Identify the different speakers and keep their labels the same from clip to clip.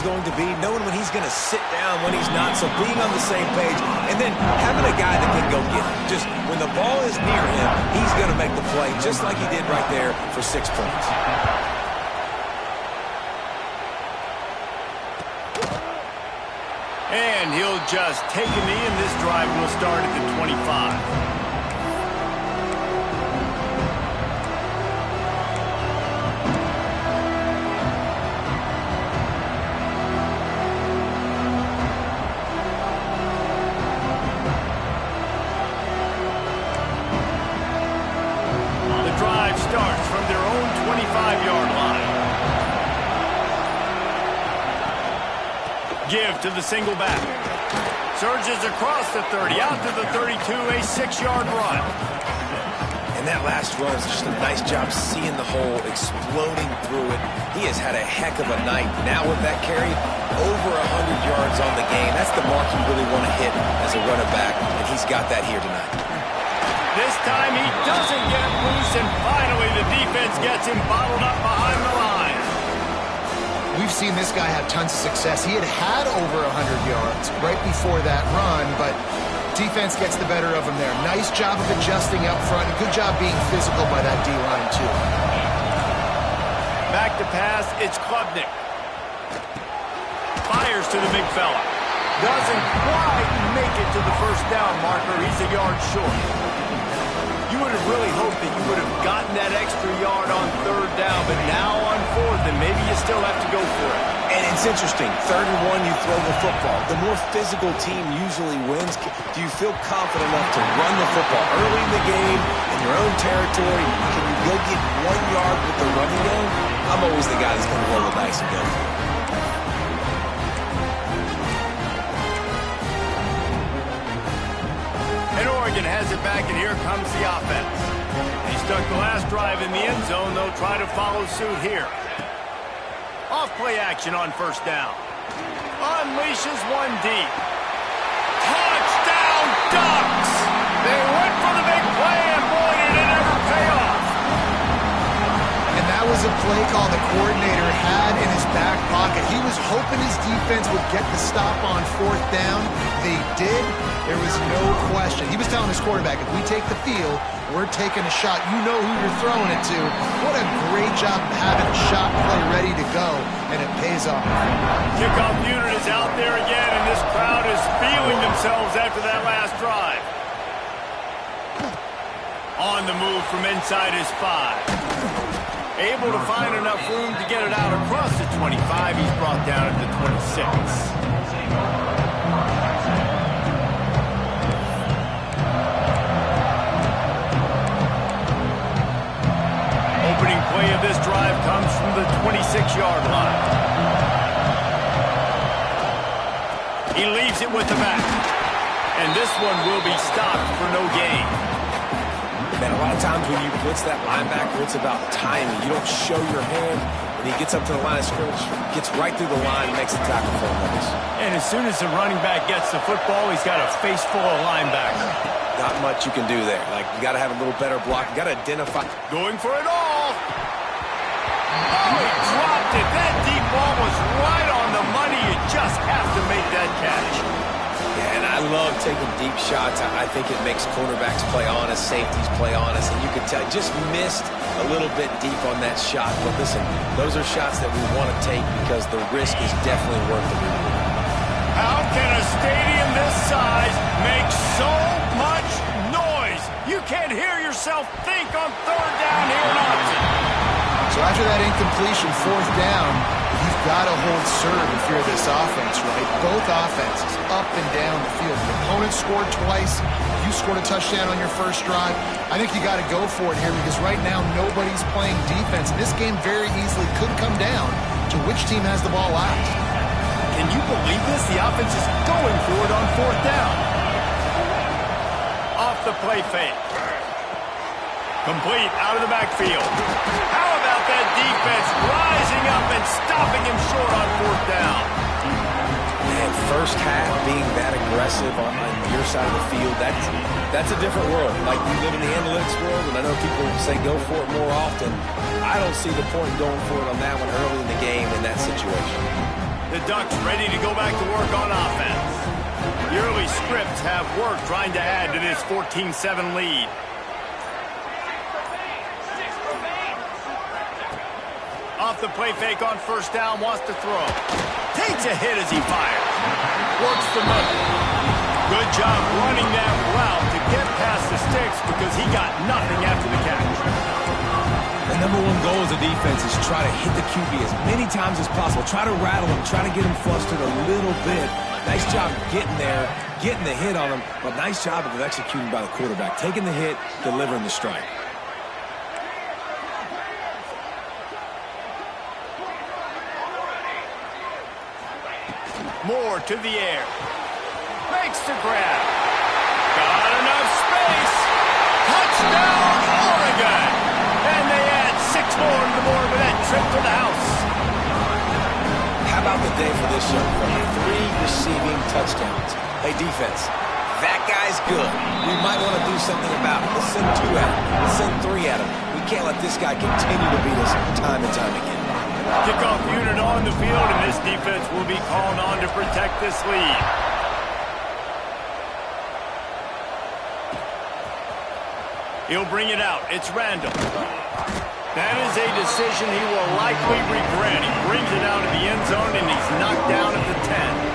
Speaker 1: going to be, knowing when he's going to sit down, when he's not, so being on the same page, and then having a guy that can go get it. Just when the ball is near him, he's going to make the play, just like he did right there for 6 points.
Speaker 2: And he'll just take a knee, and this drive will start at the 25. Starts from their own 25-yard line. Give to the single back. Surges across the 30, out to the 32, a 6-yard run.
Speaker 1: And that last run is just a nice job seeing the hole, exploding through it. He has had a heck of a night. Now with that carry, over 100 yards on the game. That's the mark you really want to hit as a running back, and he's got that here tonight.
Speaker 2: This time he doesn't get loose, and finally the defense gets him bottled up behind the line.
Speaker 3: We've seen this guy have tons of success. He had over 100 yards right before that run, but defense gets the better of him there. Nice job of adjusting up front. A good job being physical by that D-line, too.
Speaker 2: Back to pass, it's Klubnik. Fires to the big fella. Doesn't quite make it to the first down marker. He's a yard short. You would have really hoped that you would have gotten that extra yard on 3rd down, but now on 4th, then maybe you still have to go for it.
Speaker 1: And it's interesting. 3rd and 1, you throw the football. The more physical team usually wins. Do you feel confident enough to run the football early in the game, in your own territory? Can you go get 1 yard with the running game? I'm always the guy that's going to roll the dice and go for it.
Speaker 2: And Oregon has it back, and here comes the offense. They stuck the last drive in the end zone. They'll try to follow suit here. Off-play action on 1st down. Unleashes one deep. Touchdown Ducks! They went for the big play, and boy, did it ever pay off.
Speaker 3: And that was a play call the coordinator had in his back pocket. He was hoping his defense would get the stop on 4th down. They did. There was no question. He was telling his quarterback, if we take the field, we're taking a shot. You know who you're throwing it to. What a great job of having a shot play ready to go, and it pays off.
Speaker 2: Kickoff unit is out there again, and this crowd is feeling themselves after that last drive. On the move from inside his 5. Able to find enough room to get it out across the 25. He's brought down at the 26. Opening play of this drive comes from the 26-yard line. He leaves it with the back. And this one will be stopped for no gain.
Speaker 1: Man, a lot of times when you blitz that linebacker, it's about timing. You don't show your hand. When he gets up to the line of scrimmage, gets right through the line, and makes the tackle for him.
Speaker 2: And as soon as the running back gets the football, he's got a face full of linebacker.
Speaker 1: Not much you can do there. Like, you got to have a little better block. You got to identify.
Speaker 2: Going for it all. Oh, he dropped it. That deep ball was right on the money. You just have to make that catch.
Speaker 1: Yeah, and I love taking deep shots. I think it makes cornerbacks play honest, safeties play honest, and you can tell just missed a little bit deep on that shot. But listen, those are shots that we want to take because the risk is definitely worth the reward.
Speaker 2: How can a stadium this size make so much noise? You can't hear yourself think on 3rd down here in Austin.
Speaker 3: So after that incompletion, 4th down, you've got to hold serve if you're this offense, right? Both offenses up and down the field. The opponent scored twice. You scored a touchdown on your first drive. I think you got to go for it here because right now nobody's playing defense. This game very easily could come down to which team has the ball last.
Speaker 2: Can you believe this? The offense is going for it on 4th down. Off the play fake. Complete out of the backfield. How about that defense rising up and stopping him short on 4th down?
Speaker 1: Man, first half being that aggressive on your side of the field, that's a different world. Like, we live in the analytics world, and I know people say go for it more often. I don't see the point in going for it on that one early in the game in that situation.
Speaker 2: The Ducks ready to go back to work on offense. The early scripts have worked trying to add to this 14-7 lead. Off the play fake on first down, wants to throw. Takes a hit as he fires. Works the middle. Good job running that route to get past the sticks because he got nothing after the catch.
Speaker 1: The number one goal as a defense is try to hit the QB as many times as possible. Try to rattle him, try to get him flustered a little bit. Nice job getting there, getting the hit on him, but nice job of executing by the quarterback. Taking the hit, delivering the strike.
Speaker 2: Moore to the air. Makes the grab. Got enough space. Touchdown, Oregon. And they add 6 more to the board with that trip to the house.
Speaker 1: How about the day for this young fella? 3 receiving touchdowns. Hey, defense, that guy's good. We might want to do something about it. Let's send 2 at him. Let's send 3 at him. We can't let this guy continue to beat us time and time again.
Speaker 2: Kickoff unit on the field, and this defense will be called on to protect this lead. He'll bring it out. It's Randall. That is a decision he will likely regret. He brings it out of the end zone, and he's knocked down at the 10.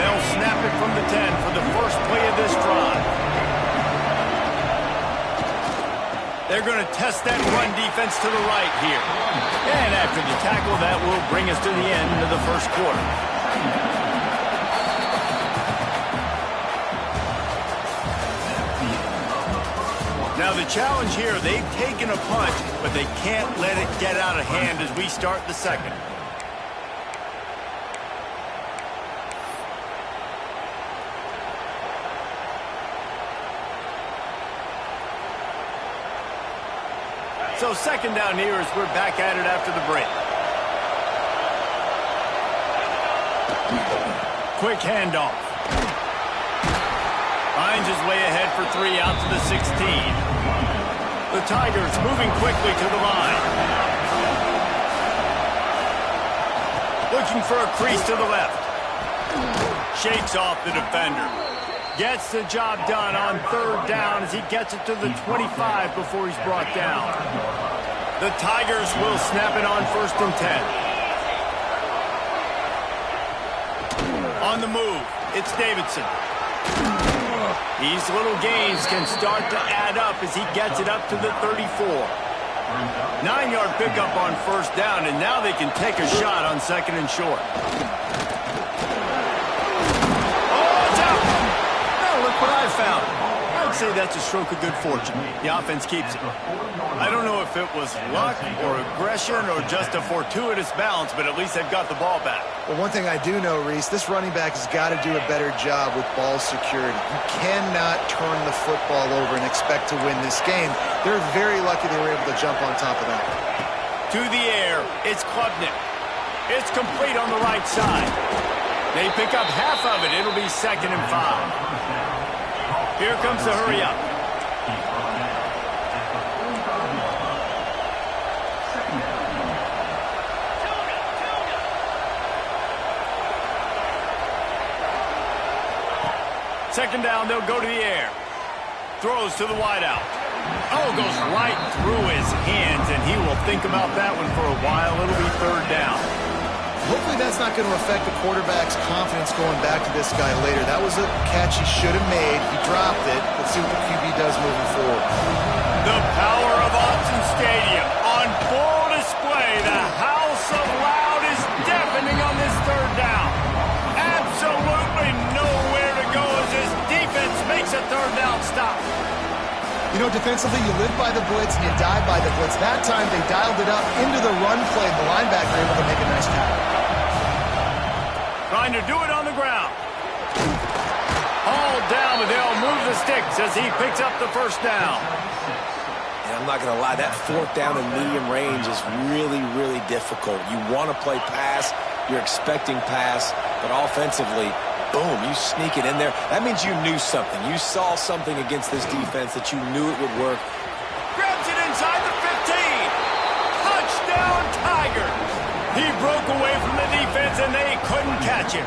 Speaker 2: They'll snap it from the 10 for the first play of this drive. They're going to test that run defense to the right here. And after the tackle, that will bring us to the end of the first quarter. Now the challenge here, they've taken a punch, but they can't let it get out of hand as we start the second. So second down here as we're back at it after the break. Quick handoff. Finds his way ahead for 3 out to the 16. The Tigers moving quickly to the line. Looking for a crease to the left. Shakes off the defender. Gets the job done on third down as he gets it to the 25 before he's brought down. The Tigers will snap it on first and 10. On the move, it's Davidson. These little gains can start to add up as he gets it up to the 34. 9-yard pickup on first down, and now they can take a shot on second and short. What I found, I'd say that's a stroke of good fortune. The offense keeps it. I don't know if it was luck or aggression or just a fortuitous bounce, but at least they've got the ball back.
Speaker 3: Well, one thing I do know, Reese, this running back has got to do a better job with ball security. You cannot turn the football over and expect to win this game. They're very lucky they were able to jump on top of that.
Speaker 2: To the air, it's Klubnik. It's complete on the right side. They pick up half of it. It'll be 2nd and 5. Here comes the hurry up. Second down, they'll go to the air. Throws to the wideout. Oh, goes right through his hands, and he will think about that one for a while. It'll be third down.
Speaker 3: Hopefully that's not going to affect the quarterback's confidence going back to this guy later. That was a catch he should have made. He dropped it. Let's see what the QB does moving forward.
Speaker 2: The power of Autzen Stadium on full display. The house of loud is deafening on this third down. Absolutely nowhere to go as his defense makes a third down stop.
Speaker 3: You know, defensively, you live by the blitz and you die by the blitz. That time, they dialed it up into the run play. The linebacker able to make a nice tackle.
Speaker 2: Trying to do it on the ground. All down, but they'll move the sticks as he picks up the first down.
Speaker 1: And I'm not going to lie, that 4th down in medium range is really, really difficult. You want to play pass, you're expecting pass, but offensively, boom, you sneak it in there. That means you knew something. You saw something against this defense that you knew it would work.
Speaker 2: Grabs it inside the 15. Touchdown, Tigers. He broke away from the defense, and they couldn't catch him.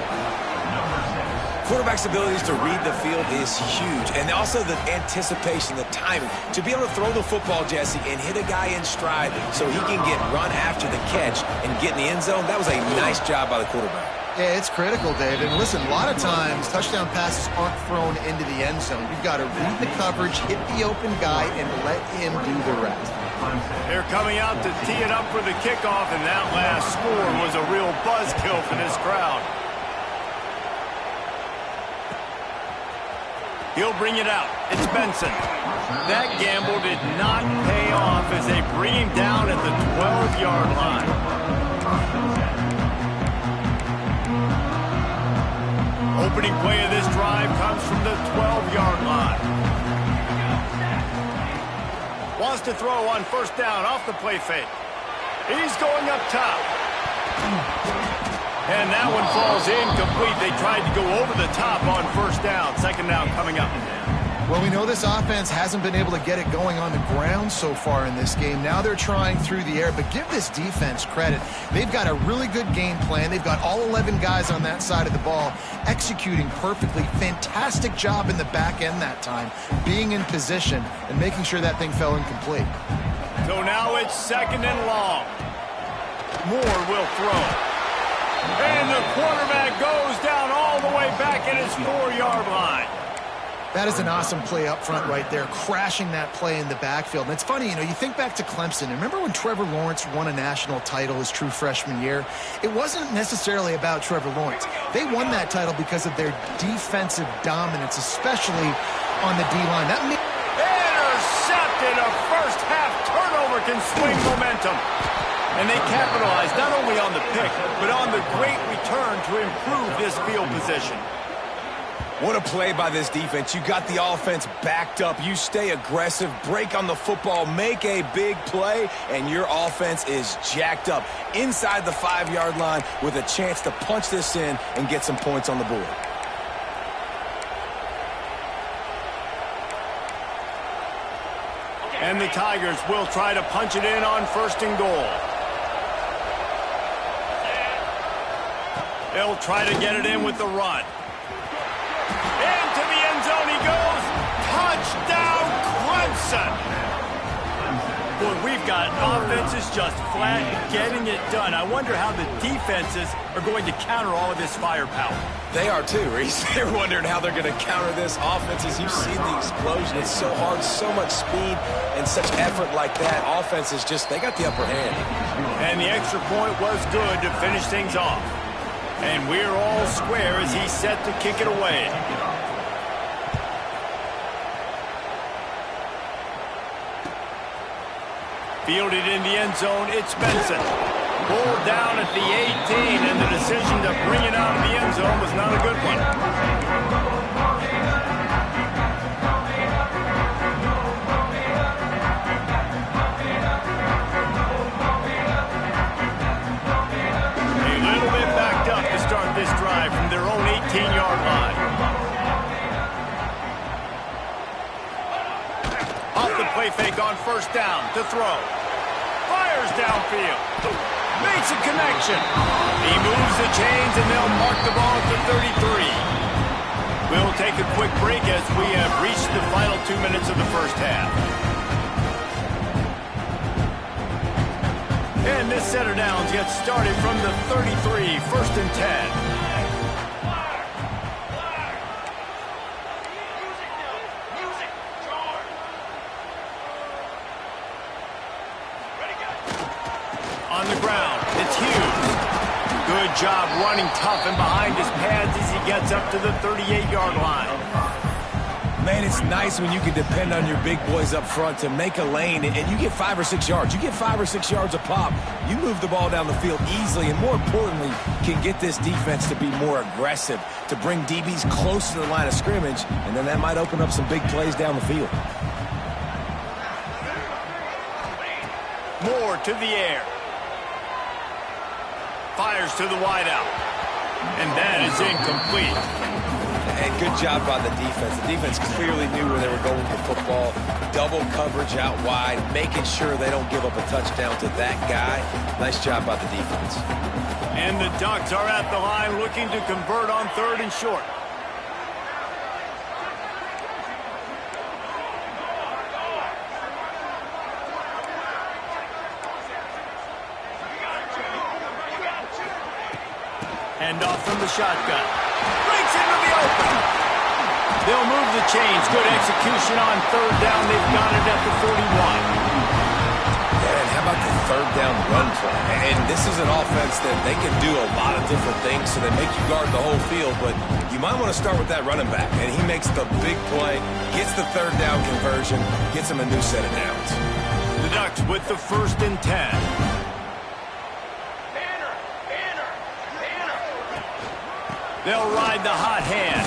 Speaker 1: Quarterback's abilities to read the field is huge, and also the anticipation, the timing. To be able to throw the football, Jesse, and hit a guy in stride so he can get run after the catch and get in the end zone, that was a nice job by the quarterback.
Speaker 3: Yeah, it's critical, David. And listen, a lot of times touchdown passes aren't thrown into the end zone. You've got to read the coverage, hit the open guy, and let him do the rest.
Speaker 2: They're coming out to tee it up for the kickoff, and that last score was a real buzzkill for this crowd. He'll bring it out. It's Benson. That gamble did not pay off as they bring him down at the 12-yard line. Opening play of this drive comes from the 12-yard line. Wants to throw on first down off the play fake. He's going up top. And that one falls incomplete. They tried to go over the top on first down. Second down coming up.
Speaker 3: Well, we know this offense hasn't been able to get it going on the ground so far in this game. Now they're trying through the air, but give this defense credit. They've got a really good game plan. They've got all 11 guys on that side of the ball executing perfectly. Fantastic job in the back end that time, being in position and making sure that thing fell incomplete.
Speaker 2: So now it's second and long. Moore will throw. And the quarterback goes down all the way back at his 4-yard line.
Speaker 3: That is an awesome play up front right there, crashing that play in the backfield. And it's funny, you know, you think back to Clemson. Remember when Trevor Lawrence won a national title his true freshman year? It wasn't necessarily about Trevor Lawrence. They won that title because of their defensive dominance, especially on the D-line. That
Speaker 2: intercepted. A first-half turnover can swing momentum. And they capitalized not only on the pick, but on the great return to improve this field position.
Speaker 1: What a play by this defense. You got the offense backed up. You stay aggressive, break on the football, make a big play, and your offense is jacked up inside the 5-yard line with a chance to punch this in and get some points on the board.
Speaker 2: And the Tigers will try to punch it in on first and goal. They'll try to get it in with the run. Into the end zone he goes. Touchdown, Clemson. Boy, we've got offenses just flat getting it done. I wonder how the defenses are going to counter all of this firepower.
Speaker 1: They are too, Reese. They're wondering how they're going to counter this offense. As you've seen the explosion, it's so hard, so much speed, and such effort like that. Offense is just, they got the upper hand.
Speaker 2: And the extra point was good to finish things off. And we're all square as he's set to kick it away. Fielded in the end zone, it's Benson. Pulled down at the 18, and the decision to bring it out of the end zone was not a good one. A little bit backed up to start this drive from their own 18-yard line. Off the play fake on first down to throw. Fires downfield. Makes a connection. He moves the chains, and they'll mark the ball at the 33. We'll take a quick break as we have reached the final 2 minutes of the first half. And this set of downs gets started from the 33, first and 10. On the ground, it's Hughes. Good job running tough and behind his pads as he gets up to the 38-yard line.
Speaker 1: Man, it's nice when you can depend on your big boys up front to make a lane, and you get 5 or 6 yards. You get 5 or 6 yards a pop. You move the ball down the field easily, and more importantly, can get this defense to be more aggressive, to bring DBs close to the line of scrimmage, and then that might open up some big plays down the field.
Speaker 2: Moore to the air. fires to the wideout. And that is incomplete.
Speaker 1: And good job by the defense. The defense clearly knew where they were going with the football. Double coverage out wide, making sure they don't give up a touchdown to that guy. Nice job by the defense.
Speaker 2: And the Ducks are at the line looking to convert on 3rd and short. Hand off from the shotgun. Breaks into the open. They'll move the chains. Good execution on 3rd down. They've got it at the 41.
Speaker 1: And how about the 3rd down run play? And this is an offense that they can do a lot of different things, so they make you guard the whole field, but you might want to start with that running back. And he makes the big play, gets the 3rd down conversion, gets him a new set of downs.
Speaker 2: The Ducks with the 1st and 10. They'll ride the hot hand.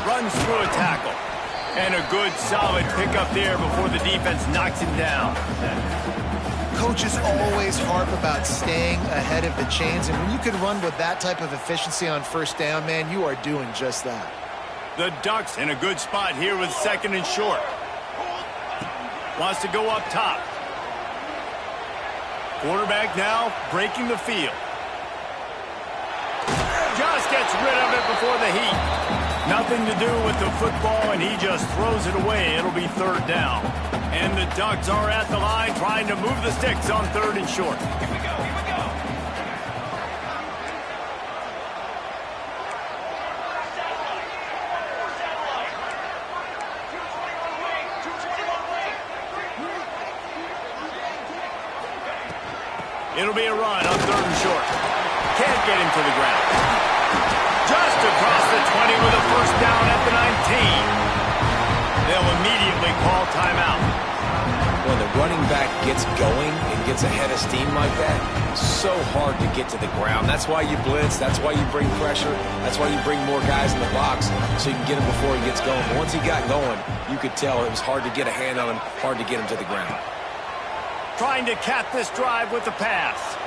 Speaker 2: Runs through a tackle. And a good, solid pickup there before the defense knocks him down.
Speaker 3: Coaches always harp about staying ahead of the chains, and when you can run with that type of efficiency on 1st down, man, you are doing just that.
Speaker 2: The Ducks in a good spot here with 2nd and short. Wants to go up top. Quarterback now breaking the field. Just gets rid of it before the heat. Nothing to do with the football, and he just throws it away. It'll be 3rd down. And the Ducks are at the line trying to move the sticks on 3rd and short. Here we go, here we go. It'll be a run on 3rd and short. Can't get him to the ground. Just across the 20 with a 1st down at the 19. They'll immediately call timeout.
Speaker 1: When the running back gets going and gets ahead of steam like that, it's so hard to get to the ground. That's why you blitz. That's why you bring pressure. That's why you bring more guys in the box so you can get him before he gets going. But once he got going, you could tell it was hard to get a hand on him, hard to get him to the ground.
Speaker 2: Trying to cap this drive with the pass.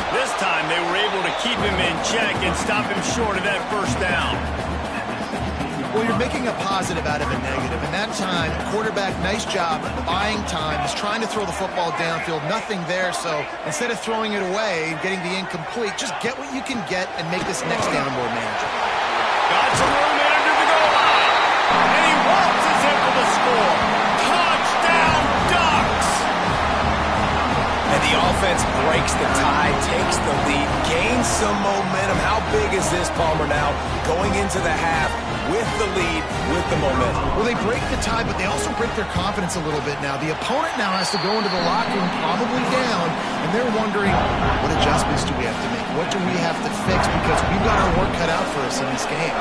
Speaker 2: This time they were able to keep him in check and stop him short of that 1st down.
Speaker 3: Well, you're making a positive out of a negative. And that time, quarterback, nice job buying time. He's trying to throw the football downfield. Nothing there, so instead of throwing it away and getting the incomplete, just get what you can get and make this next down more manageable.
Speaker 2: Got some room in under the goal line. And he waltzes in for the score. Touchdown, Ducks!
Speaker 1: And the offense breaks the tie, takes the lead, gains some momentum. How big is this, Palmer, now? Going into the half with the lead, with the momentum.
Speaker 3: Well, they break the tie, but they also break their confidence a little bit now. The opponent now has to go into the locker room probably down, and they're wondering, what adjustments do we have to make? What do we have to fix? Because we've got our work cut out for us in this game.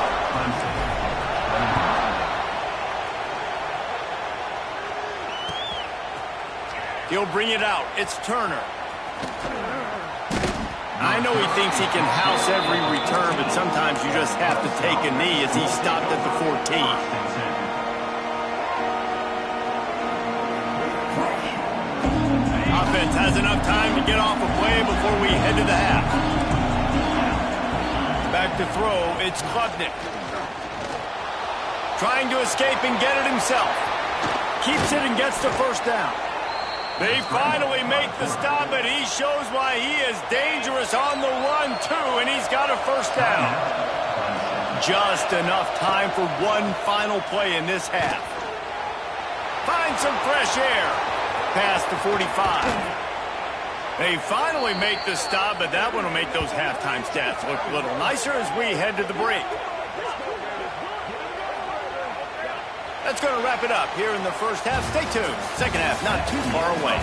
Speaker 2: He'll bring it out. It's Turner. I know he thinks he can house every return, but sometimes you just have to take a knee as he stopped at the 14. Offense has enough time to get off a play before we head to the half. Back to throw, it's Klubnik. Trying to escape and get it himself. Keeps it and gets the 1st down. They finally make the stop, and he shows why he is dangerous on the run, too, and he's got a 1st down. Just enough time for one final play in this half. Find some fresh air. Past the 45. They finally make the stop, but that one will make those halftime stats look a little nicer as we head to the break. That's going to wrap it up here in the 1st half. Stay tuned. 2nd half not too far away.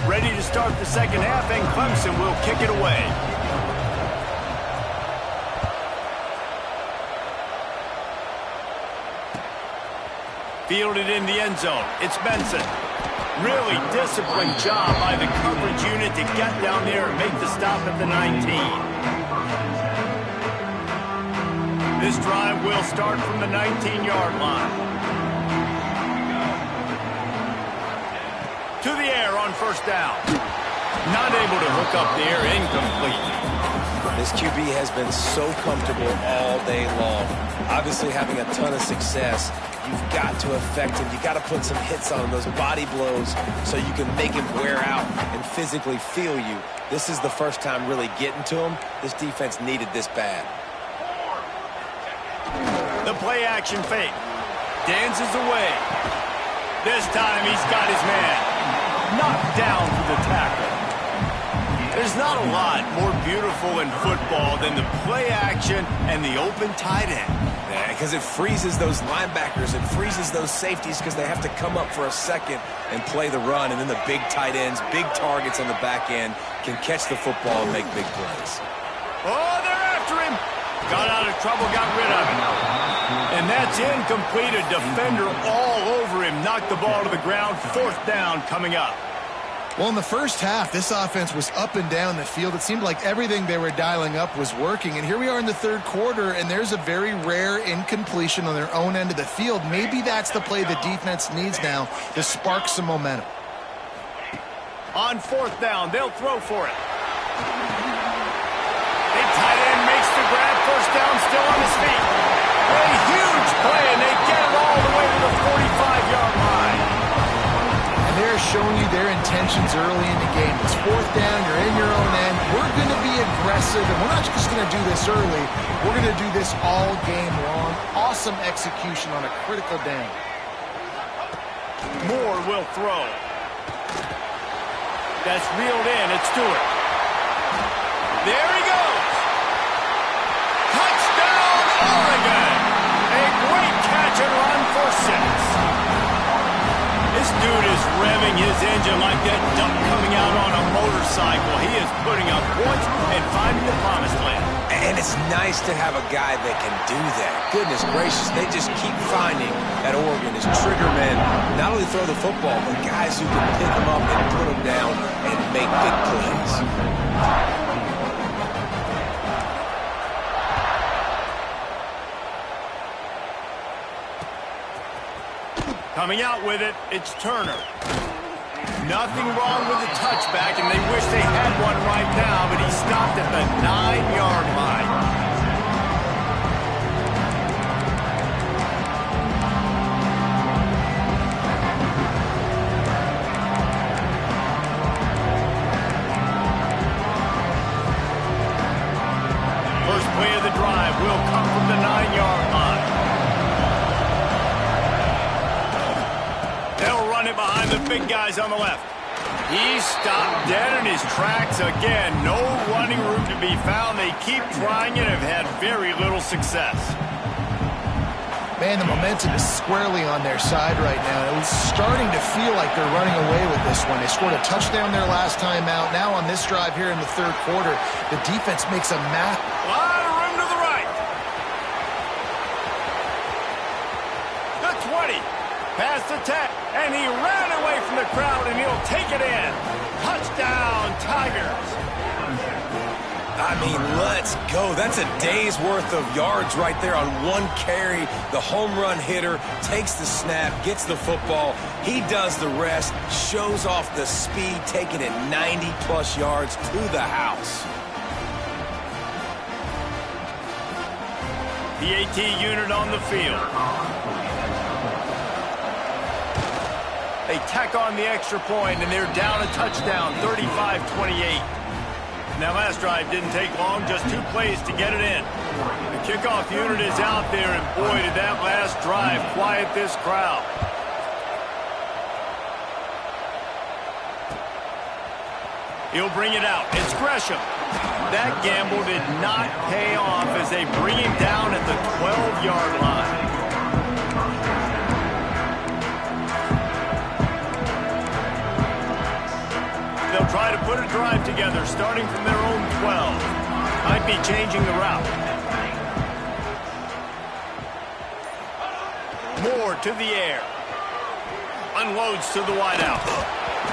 Speaker 2: Ready to start the 2nd half, and Clemson will kick it away. Fielded in the end zone. It's Benson. Really disciplined job by the coverage unit to get down there and make the stop at the 19. This drive will start from the 19-yard line. To the air on first down. Not able to hook up the air, incomplete.
Speaker 1: This QB has been so comfortable all day long. Obviously having a ton of success. You've got to affect him. You've got to put some hits on him, those body blows, so you can make him wear out and physically feel you. This is the first time really getting to him. This defense needed this bad.
Speaker 2: The play action fake. Dances away. This time he's got his man. Knocked down for the tackle. There's not a lot more beautiful in football than the play action and the open tight end.
Speaker 1: Yeah, because it freezes those linebackers. It freezes those safeties because they have to come up for a second and play the run. And then the big tight ends, big targets on the back end can catch the football and make big plays.
Speaker 2: Oh, they're after him. Got out of trouble, got rid of him. And that's incomplete. A defender all over him. Knocked the ball to the ground. Fourth down coming up.
Speaker 3: Well, in the first half, this offense was up and down the field. It seemed like everything they were dialing up was working. And here we are in the third quarter, and there's a very rare incompletion on their own end of the field. Maybe that's the play the defense needs now to spark some momentum.
Speaker 2: On fourth down, they'll throw for it. Big tight end makes the grab. First down, still on his feet. A huge play, and they get it all the way to the 45-yard line.
Speaker 3: They're showing you their intentions early in the game. It's fourth down, you're in your own end. We're going to be aggressive, and we're not just going to do this early. We're going to do this all game long. Awesome execution on a critical down.
Speaker 2: Moore will throw. That's reeled in. It's Stewart. There he goes. Touchdown, Oregon. A great catch and run for 6. This dude is revving his engine like that duck coming out on a motorcycle. He is putting up points and finding the promised land.
Speaker 1: And it's nice to have a guy that can do that. Goodness gracious, they just keep finding at Oregon as trigger men, not only throw the football, but guys who can pick them up and put them down and make big plays.
Speaker 2: Coming out with it, it's Turner. Nothing wrong with the touchback, and they wish they had one right now, but he stopped at the 9-yard line. First play of the drive will come from the 9-yard line. Behind the big guys on the left. He stopped dead in his tracks again. No running room to be found. They keep trying it and have had very little success.
Speaker 3: Man, the momentum is squarely on their side right now. It was starting to feel like they're running away with this one. They scored a touchdown their last time out. Now on this drive here in the third quarter, the defense makes a massive...
Speaker 2: A lot of room to the right. The 20. Past the 10. And he ran away from the crowd, and he'll take it in. Touchdown, Tigers.
Speaker 1: I mean, let's go. That's a day's worth of yards right there on one carry. The home run hitter takes the snap, gets the football. He does the rest, shows off the speed, taking it 90-plus yards to the house.
Speaker 2: The AT unit on the field. They tack on the extra point, and they're down a touchdown, 35-28. Now, last drive didn't take long, just 2 plays to get it in. The kickoff unit is out there, and boy, did that last drive quiet this crowd. He'll bring it out. It's Gresham. That gamble did not pay off as they bring him down at the 12-yard line. They'll try to put a drive together, starting from their own 12. Might be changing the route. Moore to the air. Unloads to the wideout.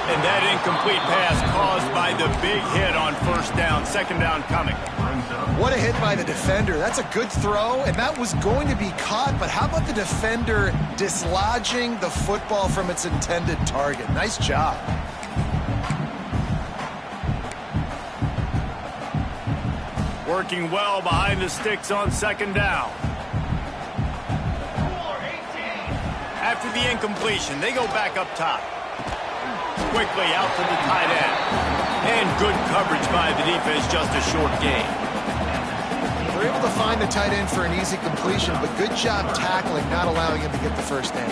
Speaker 2: And that incomplete pass caused by the big hit on first down. Second down coming.
Speaker 3: What a hit by the defender. That's a good throw, and that was going to be caught, but how about the defender dislodging the football from its intended target? Nice job.
Speaker 2: Working well behind the sticks on second down. After the incompletion, they go back up top. Quickly out to the tight end. And good coverage by the defense, just a short gain.
Speaker 3: They're able to find the tight end for an easy completion, but good job tackling, not allowing him to get the first down.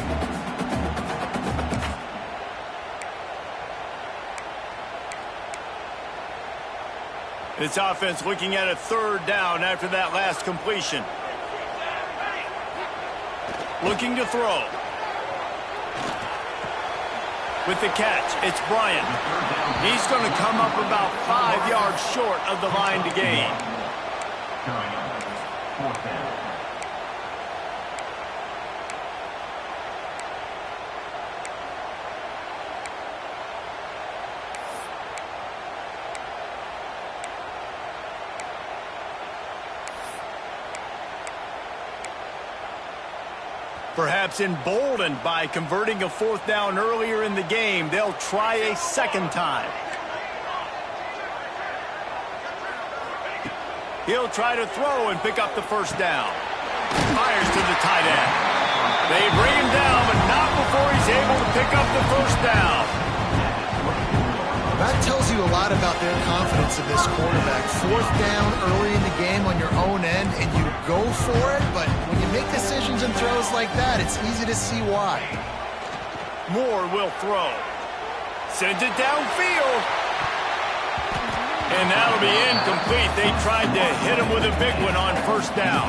Speaker 2: This offense looking at a third down after that last completion. Looking to throw. With the catch, it's Bryant. He's going to come up about 5 yards short of the line to gain. Perhaps emboldened by converting a fourth down earlier in the game, they'll try a second time. He'll try to throw and pick up the first down. Fires to the tight end. They bring him down, but not before he's able to pick up the first down.
Speaker 3: That tells you a lot about their confidence in this quarterback. Fourth down early in the game on your own end, and you go for it, but when you make decisions and throws like that, it's easy to see why.
Speaker 2: Moore will throw. Sends it downfield. And that'll be incomplete. They tried to hit him with a big one on first down.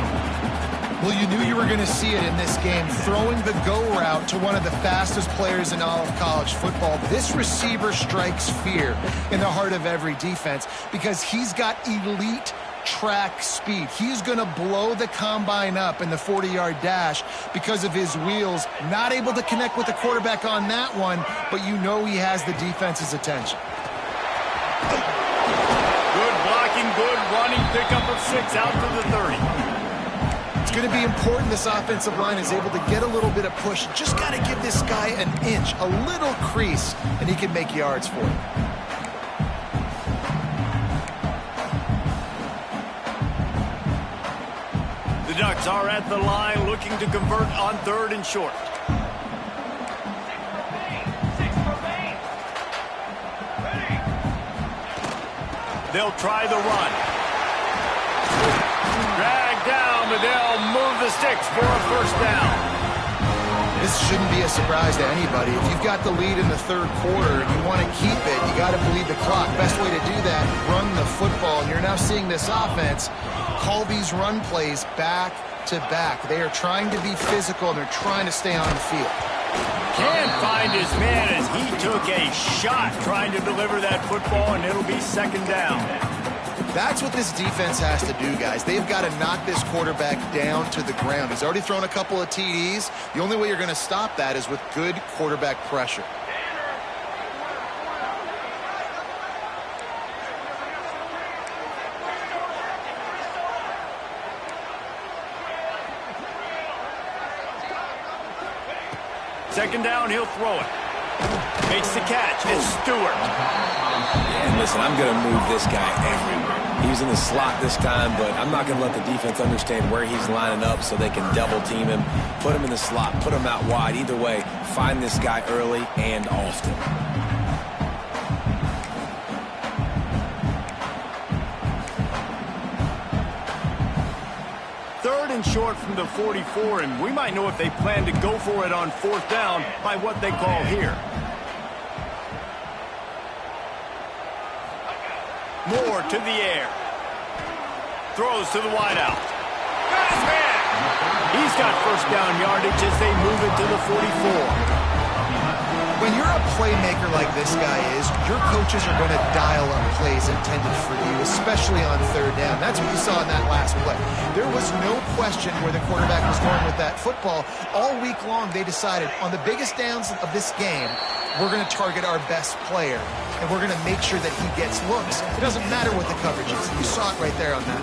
Speaker 3: Well, you knew you were going to see it in this game. Throwing the go route to one of the fastest players in all of college football. This receiver strikes fear in the heart of every defense because he's got elite track speed. He's going to blow the combine up in the 40-yard dash because of his wheels. Not able to connect with the quarterback on that one, but you know he has the defense's attention.
Speaker 2: Good blocking, good running, pickup of 6 out to the 30.
Speaker 3: It's going to be important this offensive line is able to get a little bit of push. Just got to give this guy an inch, a little crease, and he can make yards for it.
Speaker 2: The Ducks are at the line looking to convert on third and short. They'll try the run. Dragged down, but they'll move the sticks for a first down.
Speaker 3: This shouldn't be a surprise to anybody. If you've got the lead in the third quarter and you want to keep it, you got to bleed the clock. Best way to do that, run the football. And you're now seeing this offense call these run plays back to back. They are trying to be physical, and they're trying to stay on the field.
Speaker 2: Can't find his man as he took a shot trying to deliver that football, and it'll be second down.
Speaker 3: That's what this defense has to do, guys. They've got to knock this quarterback down to the ground. He's already thrown a couple of TDs. The only way you're going to stop that is with good quarterback pressure.
Speaker 2: Second down, he'll throw it. Makes the catch. It's Stewart.
Speaker 1: And listen, I'm going to move this guy everywhere. He's in the slot this time, but I'm not going to let the defense understand where he's lining up so they can double team him, put him in the slot, put him out wide. Either way, find this guy early and often.
Speaker 2: Third and short from the 44, and we might know if they plan to go for it on fourth down by what they call here. Moore to the air. Throws to the wideout. Got his man. He's got first down yardage as they move it to the 44.
Speaker 3: When you're a playmaker like this guy is, your coaches are going to dial up plays intended for you, especially on third down. That's what you saw in that last play. There was no question where the quarterback was going with that football. All week long, they decided on the biggest downs of this game, we're going to target our best player, and we're going to make sure that he gets looks. It doesn't matter what the coverage is. You saw it right there on that.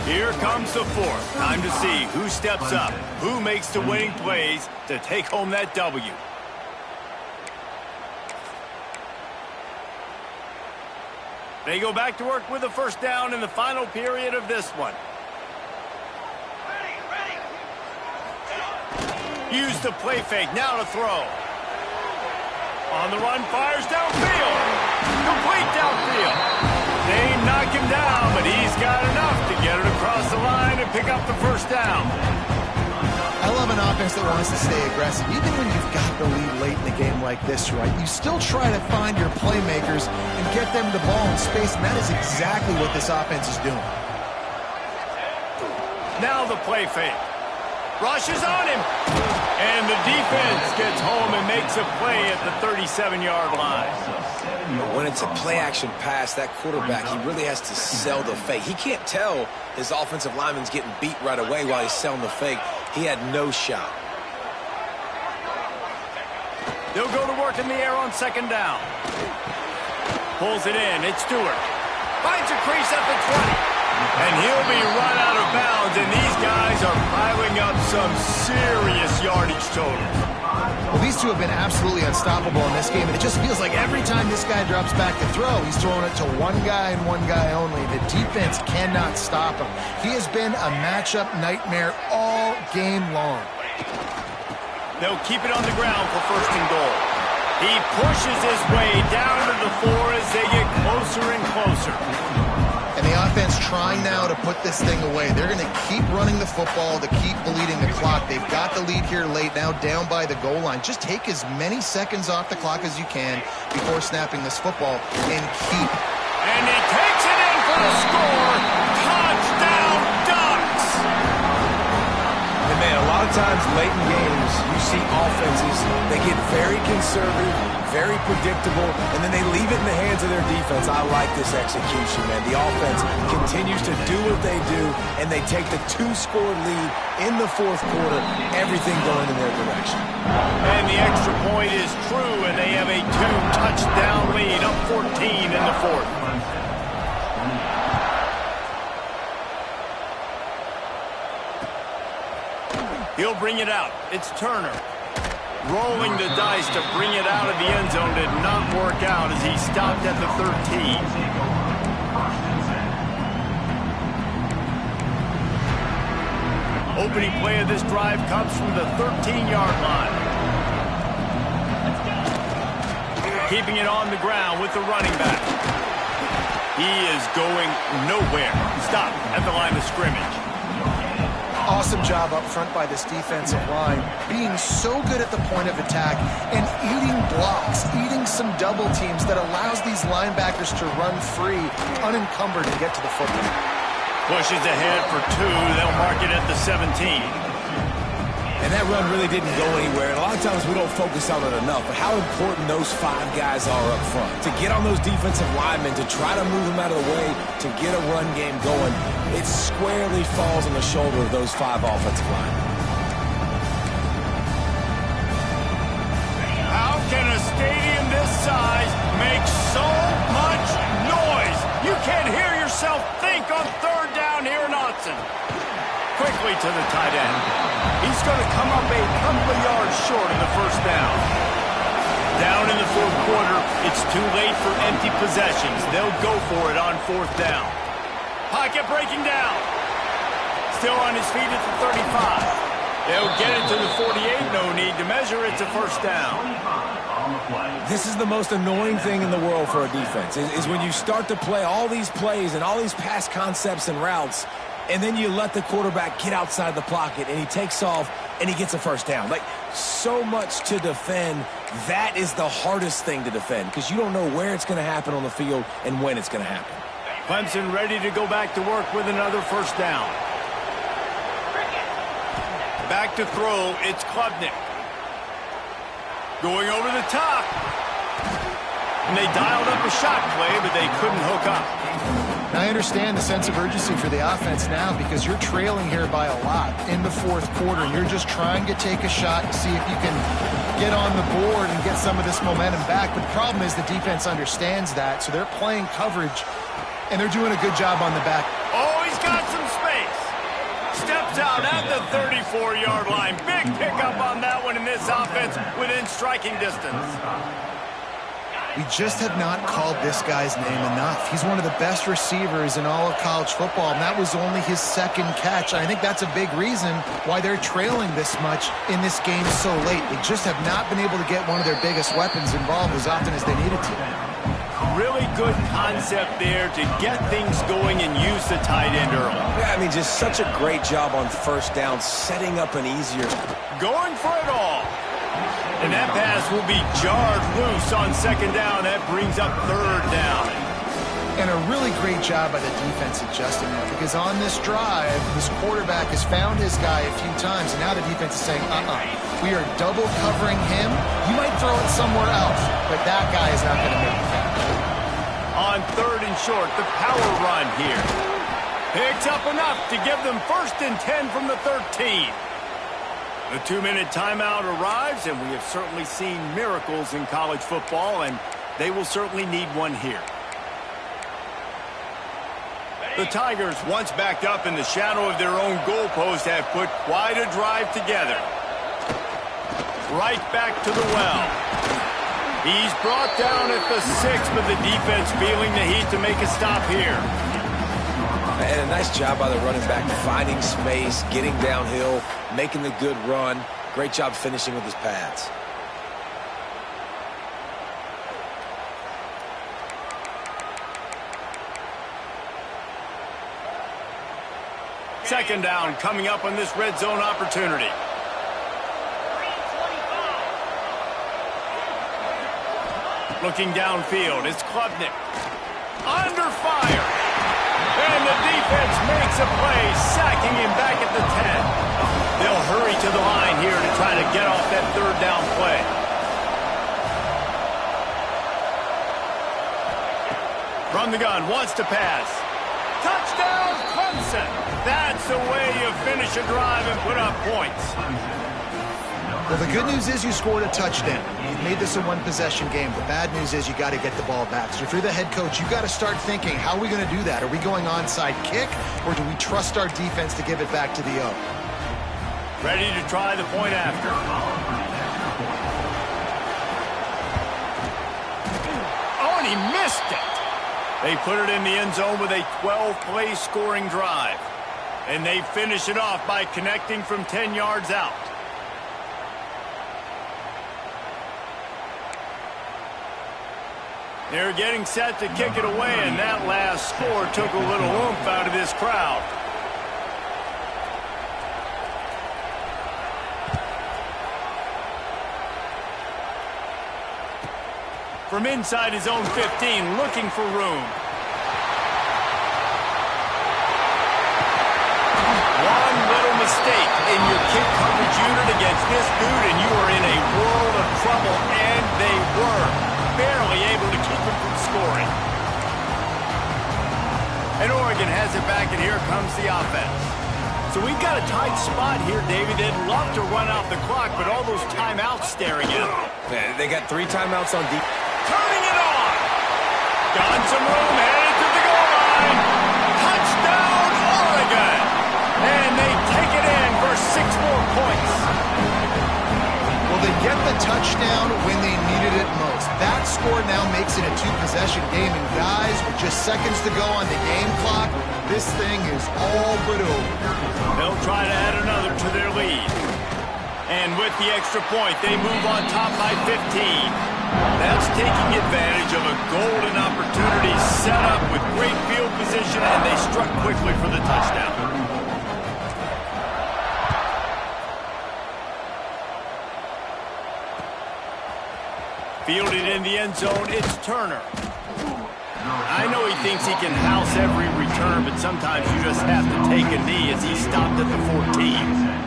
Speaker 2: Here comes the fourth. Time to see who steps up, who makes the winning plays to take home that W. They go back to work with a first down in the final period of this one. Use the play fake, now to throw. On the run, fires downfield. Complete downfield. They knock him down, but he's got enough to get it across the line and pick up the first down.
Speaker 3: I love an offense that wants to stay aggressive. Even when you've got the lead late in the game like this, right, you still try to find your playmakers and get them the ball in space, and that is exactly what this offense is doing.
Speaker 2: Now the play fake. Rushes on him. And the defense gets home and makes a play at the 37-yard line.
Speaker 1: When it's a play-action pass, that quarterback, he really has to sell the fake. He can't tell his offensive lineman's getting beat right away while he's selling the fake. He had no shot.
Speaker 2: They'll go to work in the air on second down. Pulls it in. It's Stewart. Finds a crease at the 20. And he'll be run out of bounds, and these guys are piling up some serious yardage total.
Speaker 3: Well, these two have been absolutely unstoppable in this game, and it just feels like every time this guy drops back to throw, he's throwing it to one guy and one guy only. The defense cannot stop him. He has been a matchup nightmare all game long.
Speaker 2: They'll keep it on the ground for first and goal. He pushes his way down to the 4 as they get closer and closer.
Speaker 3: And the offense trying now to put this thing away. They're going to keep running the football to keep bleeding the clock. They've got the lead here late, now down by the goal line. Just take as many seconds off the clock as you can before snapping this football and keep.
Speaker 2: And he takes it in for the score. Touchdown, Ducks!
Speaker 1: And man, a lot of times late in games, you see offenses, they get very conservative, very predictable, and then they leave it in the hands of their defense. I like this execution, man. The offense continues to do what they do, and they take the 2-score lead in the fourth quarter, everything going in their direction.
Speaker 2: And the extra point is true, and they have a 2-touchdown lead, up 14 in the fourth. He'll bring it out. It's Turner. Rolling the dice to bring it out of the end zone did not work out as he stopped at the 13. Opening play of this drive comes from the 13-yard line. Keeping it on the ground with the running back. He is going nowhere. Stop at the line of scrimmage.
Speaker 3: Awesome job up front by this defensive line, being so good at the point of attack and eating blocks, eating some double teams that allows these linebackers to run free, unencumbered, and get to the football.
Speaker 2: Pushes ahead for 2. They'll mark it at the 17.
Speaker 1: And that run really didn't go anywhere. And a lot of times we don't focus on it enough, but how important those 5 guys are up front. To get on those defensive linemen, to try to move them out of the way, to get a run game going, it squarely falls on the shoulder of those 5 offensive linemen.
Speaker 2: How can a stadium this size make so much noise? You can't hear yourself think on third down here in Austin. Quickly to the tight end. He's going to come up a couple of yards short of the first down. Down in the fourth quarter, it's too late for empty possessions. They'll go for it on fourth down. Pocket breaking down. Still on his feet at the 35. They'll get it to the 48. No need to measure. It's a first down.
Speaker 1: This is the most annoying thing in the world for a defense, is when you start to play all these plays and all these pass concepts and routes, and then you let the quarterback get outside the pocket, and he takes off, and he gets a first down. Like, so much to defend. That is the hardest thing to defend, because you don't know where it's going to happen on the field and when it's going to happen.
Speaker 2: Clemson ready to go back to work with another first down. Back to throw, it's Klubnik. Going over the top. And they dialed up a shot play, but they couldn't hook up.
Speaker 3: Now, I understand the sense of urgency for the offense now because you're trailing here by a lot in the fourth quarter, and you're just trying to take a shot and see if you can get on the board and get some of this momentum back. But the problem is the defense understands that, so they're playing coverage, and they're doing a good job on the back.
Speaker 2: Oh, he's got some space. Steps out at the 34-yard line. Big pickup on that one in this offense within striking distance.
Speaker 3: We just have not called this guy's name enough. He's one of the best receivers in all of college football, and that was only his second catch. I think that's a big reason why they're trailing this much in this game so late. They just have not been able to get one of their biggest weapons involved as often as they needed to.
Speaker 2: Really good concept there to get things going and use the tight end early.
Speaker 1: Yeah, I mean, just such a great job on first down, setting up an easier...
Speaker 2: Going for it all. And that pass will be jarred loose on second down. That brings up third down.
Speaker 3: And a really great job by the defense adjusting that, because on this drive, this quarterback has found his guy a few times, and now the defense is saying, we are double covering him. You might throw it somewhere else, but that guy is not going to make the catch.
Speaker 2: On third and short, the power run here. Picks up enough to give them 1st and 10 from the 13. The 2-minute timeout arrives, and we have certainly seen miracles in college football, and they will certainly need one here. The Tigers, once backed up in the shadow of their own goalpost, have put quite a drive together. Right back to the well. He's brought down at the 6, but the defense feeling the heat to make a stop here.
Speaker 1: And a nice job by the running back, finding space, getting downhill, making the good run. Great job finishing with his pads.
Speaker 2: Second down coming up on this red zone opportunity. Looking downfield, it's Klubnik. Under fire. And the defense makes a play, sacking him back at the 10. They'll hurry to the line here to try to get off that third down play. From the gun, wants to pass. Touchdown, Clemson. That's the way you finish a drive and put up points.
Speaker 3: Well, the good news is you scored a touchdown. You've made this a one-possession game. The bad news is you got to get the ball back. So if you're the head coach, you got to start thinking, how are we going to do that? Are we going onside kick, or do we trust our defense to give it back to the O?
Speaker 2: Ready to try the point after. Oh, and he missed it. They put it in the end zone with a 12-play scoring drive. And they finish it off by connecting from 10 yards out. They're getting set to kick it away, and that last score took a little oomph out of this crowd. From inside his own 15, looking for room. One little mistake in your kick coverage unit against this dude, and you are in a world of trouble, and they were barely able to keep him from scoring. And Oregon has it back, and here comes the offense. So we've got a tight spot here, David. They'd love to run out the clock, but all those timeouts staring at them.
Speaker 1: Man, they got 3 timeouts on deep.
Speaker 2: Turning it on. Got some room, headed to the goal line. Touchdown, Oregon. And they take it in for 6 more points.
Speaker 3: Well, they get the touchdown when they needed it most. That score now makes it a 2-possession game. And guys, with just seconds to go on the game clock, this thing is all but over.
Speaker 2: They'll try to add another to their lead. And with the extra point, they move on top by 15. That's taking advantage of a golden opportunity set up with great field position, and they struck quickly for the touchdown. Fielded in the end zone, it's Turner. I know he thinks he can house every return, but sometimes you just have to take a knee as he stopped at the 14.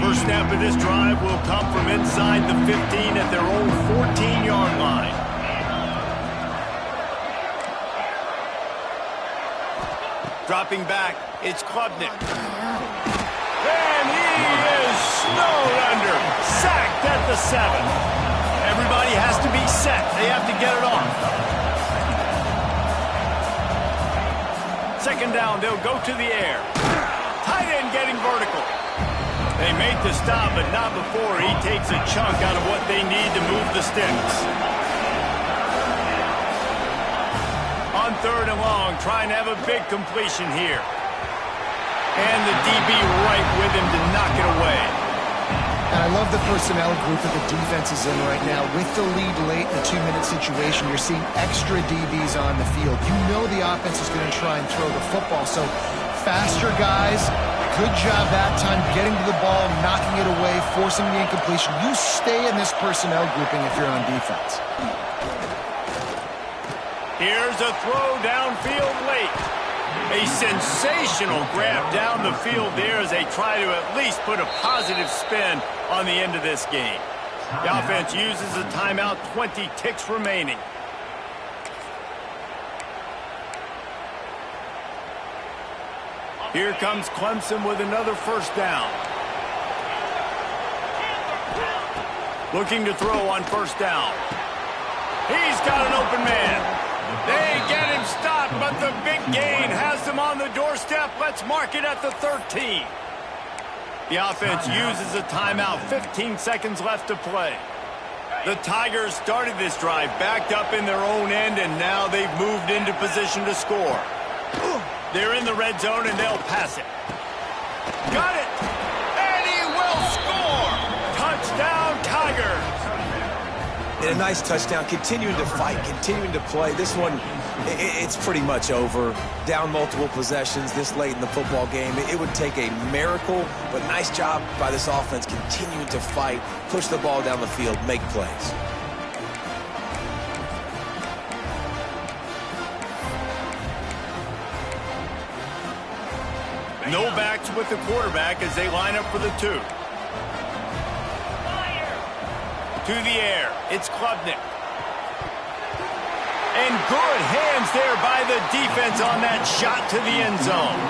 Speaker 2: First snap of this drive will come from inside the 15 at their own 14-yard line. Dropping back, it's Klubnik. And he is snowed under. Sacked at the 7. Everybody has to be set. They have to get it off. Second down, they'll go to the air. Tight end getting vertical. They make the stop, but not before he takes a chunk out of what they need to move the sticks. On third and long, trying to have a big completion here. And the DB right with him to knock it away.
Speaker 3: And I love the personnel group that the defense is in right now. With the lead late in a 2-minute situation, you're seeing extra DBs on the field. You know the offense is going to try and throw the football. So faster guys, good job that time getting to the ball, knocking it away, forcing the incompletion. You stay in this personnel grouping if you're on defense.
Speaker 2: Here's a throw downfield late. A sensational grab down the field there as they try to at least put a positive spin on the end of this game. The offense uses a timeout, 20 ticks remaining. Here comes Clemson with another first down. Looking to throw on first down. He's got an open man. They get him stopped, but the big gain has them on the doorstep. Let's mark it at the 13. The offense uses a timeout, 15 seconds left to play. The Tigers started this drive backed up in their own end, and now they've moved into position to score. They're in the red zone, and they'll pass it. Got it! And he will score! Touchdown, Tigers!
Speaker 1: And a nice touchdown, continuing to fight, continuing to play. This one, it's pretty much over. Down multiple possessions this late in the football game. It would take a miracle, but nice job by this offense continuing to fight, push the ball down the field, make plays.
Speaker 2: No backs with the quarterback as they line up for the 2. To the air, it's Klubnik. And good hands there by the defense on that shot to the end zone.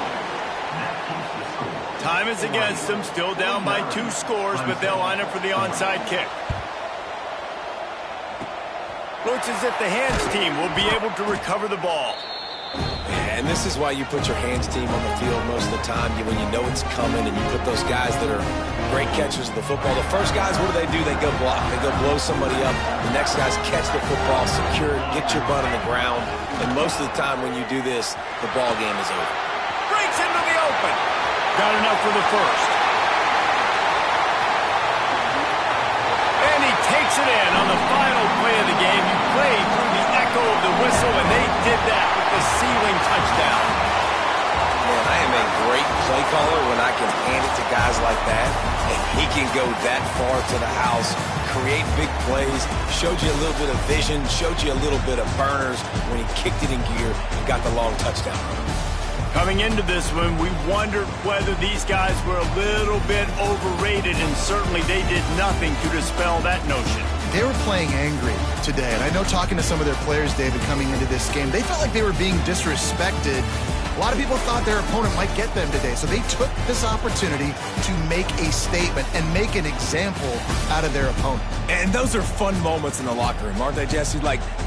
Speaker 2: Time is against them, still down by 2 scores, but they'll line up for the onside kick. Looks as if the hands team will be able to recover the ball.
Speaker 1: And this is why you put your hands team on the field most of the time, when you know it's coming, and you put those guys that are great catchers of the football. The first guys, what do? They go block. They go blow somebody up. The next guys catch the football, secure it, get your butt on the ground. And most of the time when you do this, the ball game is over.
Speaker 2: Breaks into the open. Got enough for the first. And he takes it in on the final play of the game. You play through the echo of the whistle, and they did that with the ceiling touchdown.
Speaker 1: Man, I am a great play caller when I can hand it to guys like that, and he can go that far to the house, create big plays, showed you a little bit of vision, showed you a little bit of burners when he kicked it in gear and got the long touchdown.
Speaker 2: Coming into this one, we wondered whether these guys were a little bit overrated, and certainly they did nothing to dispel that notion.
Speaker 3: They were playing angry today, and I know talking to some of their players, David, coming into this game, they felt like they were being disrespected. A lot of people thought their opponent might get them today, so they took this opportunity to make a statement and make an example out of their opponent.
Speaker 1: And those are fun moments in the locker room, aren't they, Jesse? Like,